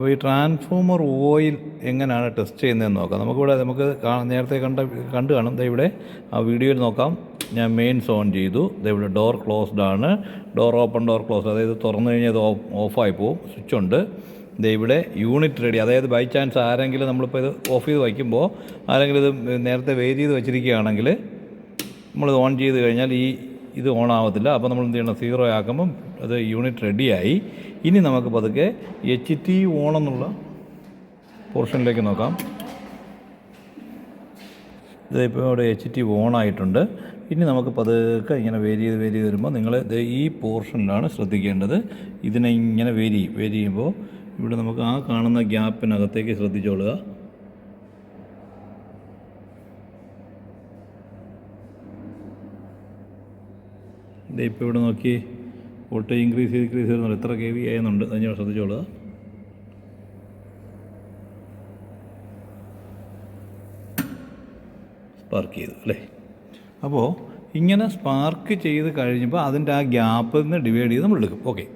അപ്പോൾ ഈ transformer oil എങ്ങനെയാണ് ടെസ്റ്റ് ചെയ്യുന്നതെന്ന് നോക്കാം. നമുക്ക് നേരത്തെ കണ്ടു കാണും. ഇവിടെ ആ വീഡിയോയിൽ നോക്കാം. ഞാൻ മെയിൻസ് ഓൺ ചെയ്തു. ഇവിടെ ഡോർ ക്ലോസ്ഡ് ആണ്. ഡോർ ഓപ്പൺ, ഡോർ ക്ലോസ്, അതായത് തുറന്നു കഴിഞ്ഞാൽ അത് ഓഫായി പോകും. സ്വിച്ച് ഉണ്ട്. ഇവിടെ യൂണിറ്റ് റെഡി. അതായത് ബൈ ചാൻസ് ആരെങ്കിലും നമ്മളിപ്പോൾ ഇത് ഓഫ് ചെയ്ത് വയ്ക്കുമ്പോൾ ആരെങ്കിലും ഇത് നേരത്തെ വെയിറ്റ് ചെയ്ത് വെച്ചിരിക്കുകയാണെങ്കിൽ നമ്മളിത് ഓൺ ചെയ്ത് കഴിഞ്ഞാൽ ഇത് ഓൺ ആവത്തില്ല. അപ്പോൾ നമ്മൾ എന്ത് ചെയ്യണം, 0 ആക്കുമ്പം അത് യൂണിറ്റ് റെഡിയായി. ഇനി നമുക്ക് പതുക്കെ HT ഓൺ എന്നുള്ള പോർഷനിലേക്ക് നോക്കാം. ഇതിപ്പോൾ ഇവിടെ HT ഓൺ ആയിട്ടുണ്ട്. ഇനി നമുക്ക് പതുക്കെ ഇങ്ങനെ വേരി ചെയ്ത് വരുമ്പോൾ നിങ്ങൾ ഈ പോർഷനിലാണ് ശ്രദ്ധിക്കേണ്ടത്. ഇതിനെ ഇങ്ങനെ വേരി ചെയ്യുമ്പോൾ ഇവിടെ നമുക്ക് ആ കാണുന്ന ഗ്യാപ്പിനകത്തേക്ക് ശ്രദ്ധിച്ചോളുക. ഇപ്പോൾ ഇവിടെ നോക്കി വോൾട്ടേജ് ഇൻക്രീസ് ചെയ്യുന്നുണ്ട്. എത്ര kV ആയെന്നുണ്ട് അത് ഞാൻ ശ്രദ്ധിച്ചോളുക. സ്പാർക്ക് ചെയ്തു അല്ലേ. അപ്പോൾ ഇങ്ങനെ സ്പാർക്ക് ചെയ്ത് കഴിഞ്ഞപ്പോൾ അതിൻ്റെ ആ ഗ്യാപ്പിൽ നിന്ന് ഡിവൈഡ് ചെയ്ത് നമ്മൾ എടുക്കും. ഓക്കെ.